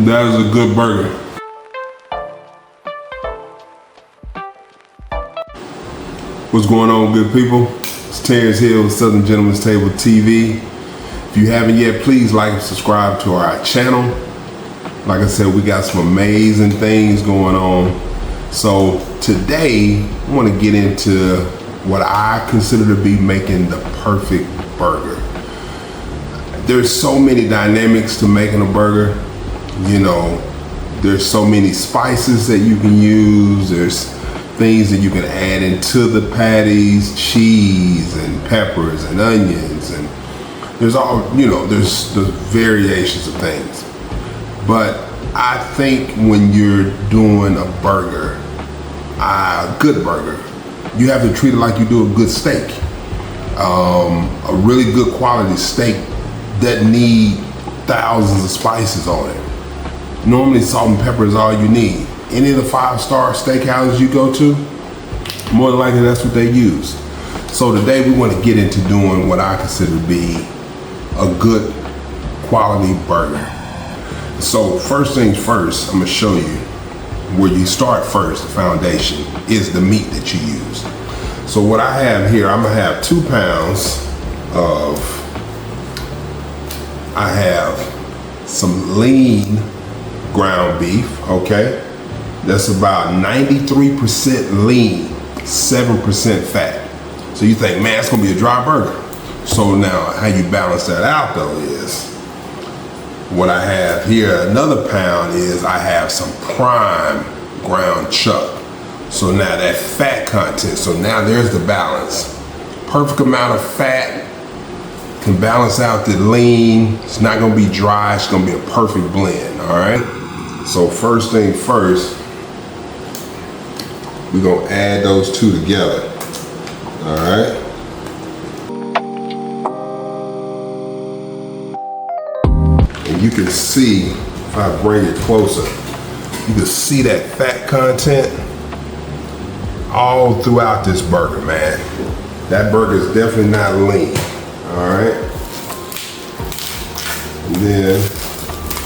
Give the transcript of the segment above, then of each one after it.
That is a good burger. What's going on, good people? It's Terrence here with Southern Gentleman's Table TV. If you haven't yet, please like and subscribe to our channel. Like I said, we got some amazing things going on. So today, I want to get into what I consider to be making the perfect burger. There's so many dynamics to making a burger. You know, there's so many spices that you can use. There's things that you can add into the patties, cheese and peppers and onions, and there's all, you know, there's the variations of things. But I think when you're doing a burger, a good burger, you have to treat it like you do a good steak. A really good quality steak doesn't need thousands of spices on it. Normally salt and pepper is all you need. Any of the 5-star steakhouses you go to, more than likely that's what they use. So today we want to get into doing what I consider to be a good quality burger. So first things first, I'm gonna show you where you start first. The foundation is the meat that you use. So what I have here, I'm gonna have 2 pounds of, I have some lean ground beef, okay? That's about 93% lean, 7% fat. So you think, man, it's gonna be a dry burger. So now how you balance that out though is, what I have here, another pound is I have some prime ground chuck. So now that fat content, so now there's the balance. Perfect amount of fat can balance out the lean. It's not gonna be dry, it's gonna be a perfect blend, all right? So first thing first, we're gonna add those two together, all right? And you can see, if I bring it closer, you can see that fat content all throughout this burger, man. That burger is definitely not lean, all right? And then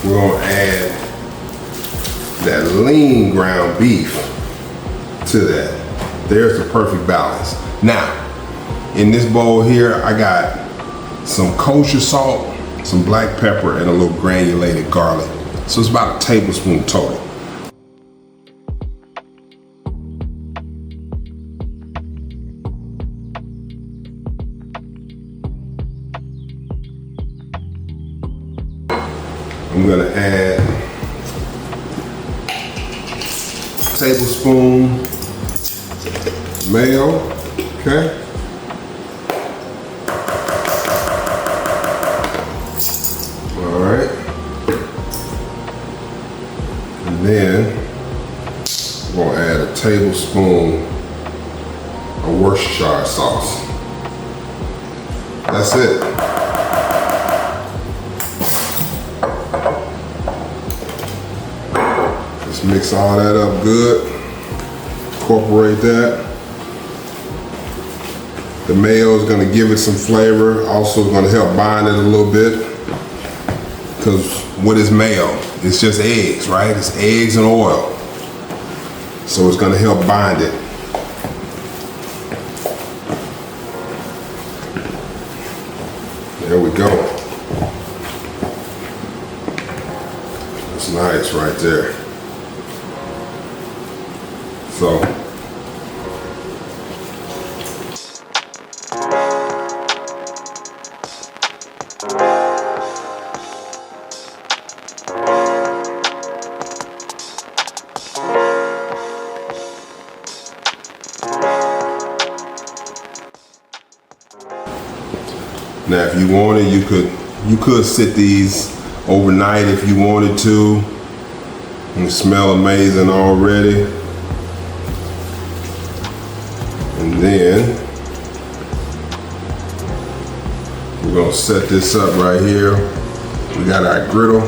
we're gonna add that lean ground beef to that. There's the perfect balance. Now, in this bowl here, I got some kosher salt, some black pepper, and a little granulated garlic. So it's about a tablespoon total. I'm gonna add a tablespoon mayo, okay? All right. And then we're gonna add a tablespoon of Worcestershire sauce. That's it. Just mix all that up good. Incorporate that. The mayo is gonna give it some flavor. Also gonna help bind it a little bit. Because what is mayo? It's just eggs, right? It's eggs and oil. So it's gonna help bind it. There we go. That's nice right there. So, now if you wanted, you could sit these overnight if you wanted to. They smell amazing already. And then we're gonna set this up right here. We got our griddle.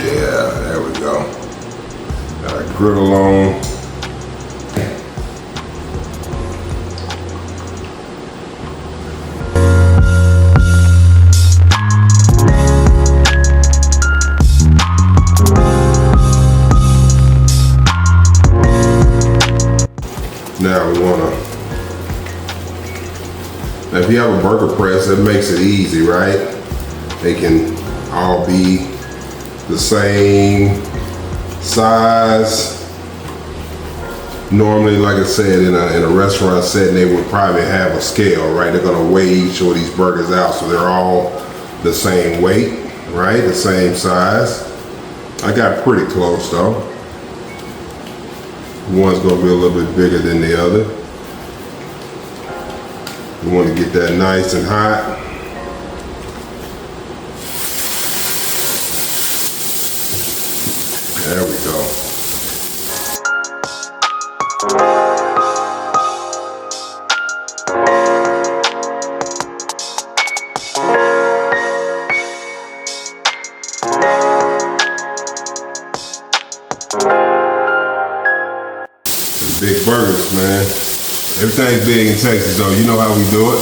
Yeah, there we go. Got our griddle on. Now we wanna, now if you have a burger press, that makes it easy, right? They can all be the same size. Normally, like I said, in a restaurant setting, they would probably have a scale, right? They're gonna weigh each of these burgers out so they're all the same weight, right? The same size. I got pretty close though. One's gonna be a little bit bigger than the other. You wanna get that nice and hot. There we go. Big burgers, man. Everything's big in Texas, though. You know how we do it.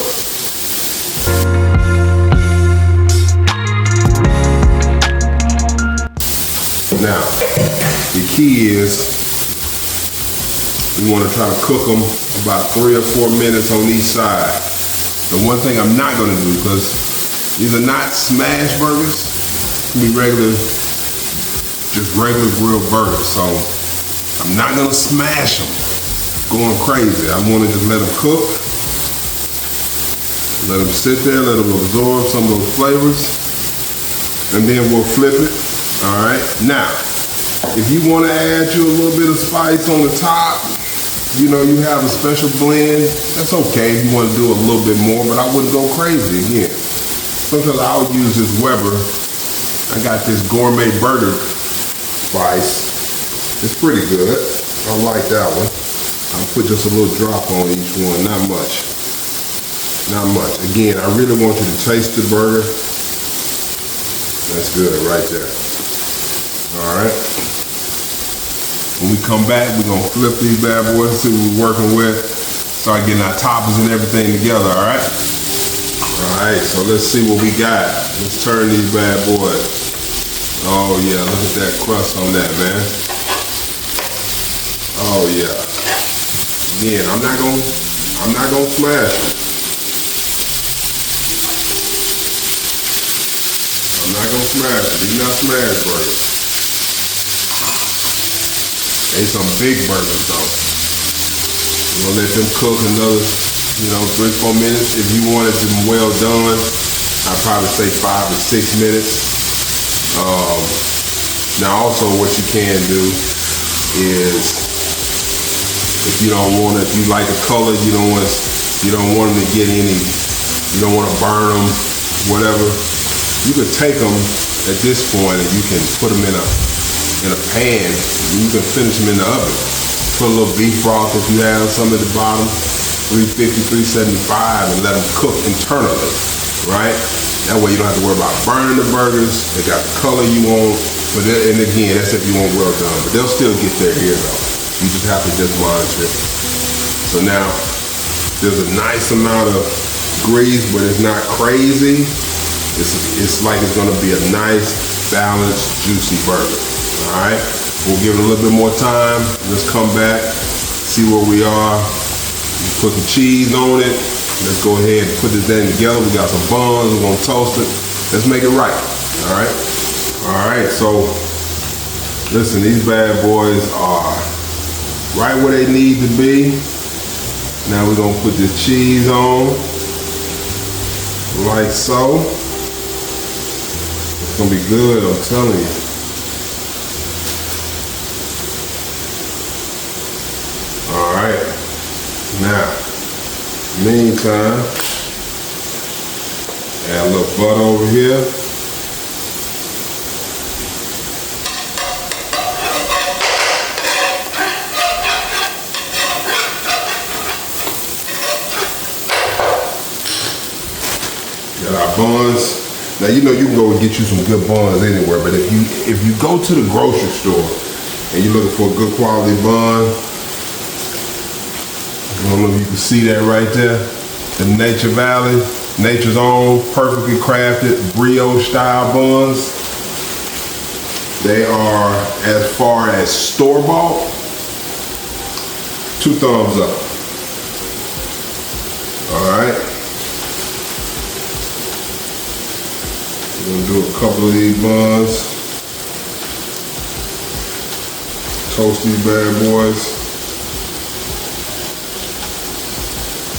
Now, the key is we want to try to cook them about 3 or 4 minutes on each side. The one thing I'm not going to do, because these are not smash burgers, it's gonna be regular, just regular grilled burgers. So I'm not gonna smash them, going crazy. I want to just let them cook, let them sit there, let them absorb some of those flavors, and then we'll flip it. All right. Now, if you want to add you a little bit of spice on the top, you know, you have a special blend, that's okay if you want to do a little bit more, but I wouldn't go crazy again. Sometimes I'll use this Weber. I got this gourmet burger spice. It's pretty good. I like that one. I'll put just a little drop on each one, not much. Not much. Again, I really want you to taste the burger. That's good right there. All right. When we come back, we're gonna flip these bad boys, see what we're working with. Start getting our toppings and everything together, all right? All right, so let's see what we got. Let's turn these bad boys. Oh yeah, look at that crust on that, man. Oh yeah. Again, I'm not gonna smash them. I'm not gonna smash them. These not smash burgers. They some big burgers though. We're gonna let them cook another, 3 or 4 minutes. If you wanted them well done, I'd probably say 5 to 6 minutes. Now also what you can do is, if you don't want it, if you like the color, you don't want them to get any, you don't want to burn them, whatever. You could take them at this point and you can put them in a pan, and you can finish them in the oven. Put a little beef broth if you have some at the bottom, 350, 375, and let them cook internally, right? That way you don't have to worry about burning the burgers. They got the color you want, and again, that's if you want well done, but they'll still get there here though. You just have to just monitor it. So now, there's a nice amount of grease, but it's not crazy. It's like it's gonna be a nice, balanced, juicy burger. All right, we'll give it a little bit more time. Let's come back, see where we are. Put some cheese on it. Let's go ahead and put this thing together. We got some buns, we're gonna toast it. Let's make it right, all right? All right, so listen, these bad boys are right where they need to be. Now we're gonna put this cheese on, like so. It's gonna be good, I'm telling you. All right, now, meantime, add a little butter over here. Got our buns. Now you know you can go and get you some good buns anywhere, but if you go to the grocery store and you're looking for a good quality bun, I don't know if you can see that right there. The Nature Valley, Nature's Own, perfectly crafted brioche style buns. They are, as far as store-bought, 2 thumbs up. All right. We're gonna do a couple of these buns. Toast these bad boys.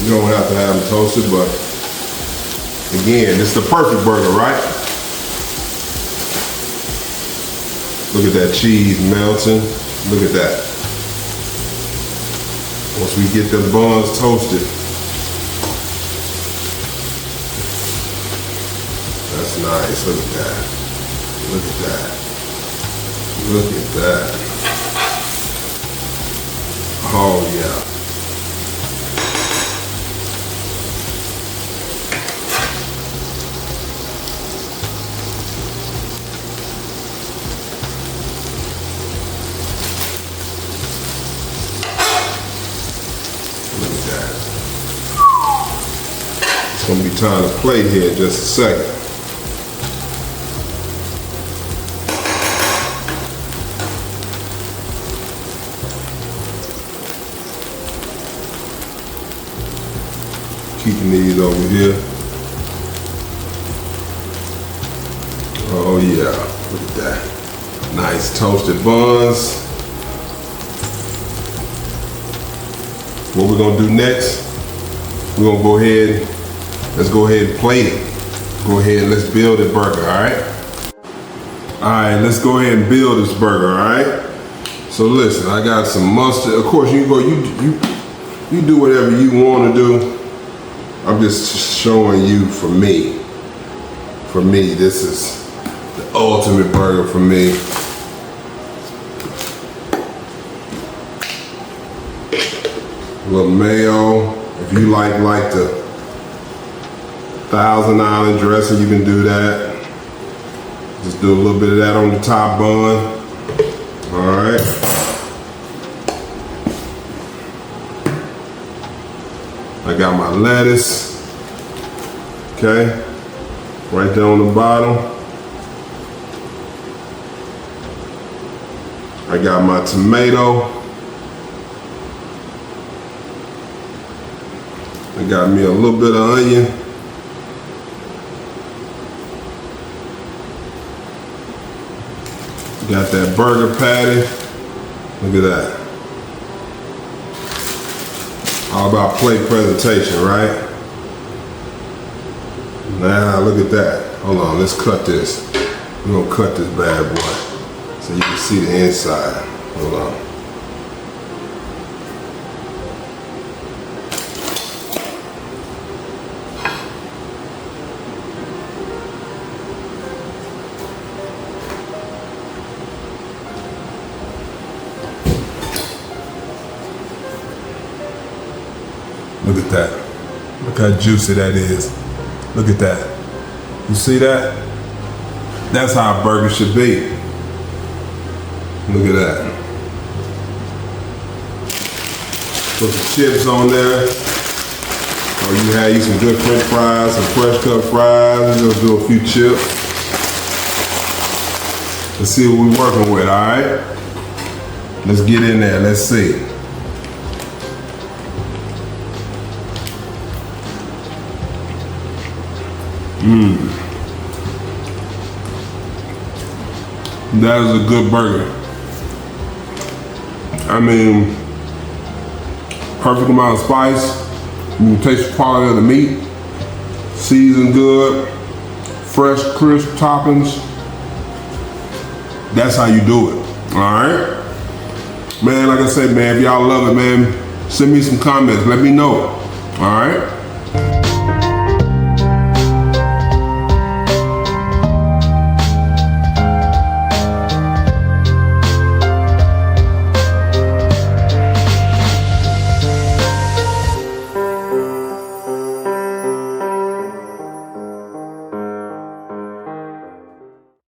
You don't have to have them toasted, but again, it's the perfect burger, right? Look at that cheese melting. Look at that. Once we get the buns toasted, that's nice. Look at that. Look at that. Look at that. Oh yeah. Look at that. It's gonna be time to plate here in just a second. Keeping these over here. Oh yeah, look at that. Nice toasted buns. What we're gonna do next, we're gonna go ahead, let's go ahead and plate it. Go ahead and let's build this burger, all right? All right, let's go ahead and build this burger, all right? So listen, I got some mustard. Of course, you do whatever you wanna do. I'm just showing you for me. For me, this is the ultimate burger for me. A little mayo. If you like the Thousand Island dressing, you can do that. Just do a little bit of that on the top bun. All right. I got my lettuce, okay, right there on the bottom. I got my tomato. I got me a little bit of onion. Got that burger patty. Look at that. All about plate presentation, right? Now look at that. Hold on, let's cut this. We're gonna cut this bad boy so you can see the inside. Hold on. Look at that. Look how juicy that is. Look at that. You see that? That's how a burger should be. Look at that. Put some chips on there. Or you have you some good French fries, some fresh cut fries. We're gonna do a few chips. Let's see what we're working with, all right? Let's get in there, let's see. That is a good burger. I mean, perfect amount of spice. You can taste the quality of the meat. Seasoned good. Fresh, crisp toppings. That's how you do it. Alright? Man, like I said, man, if y'all love it, man, send me some comments. Let me know. Alright?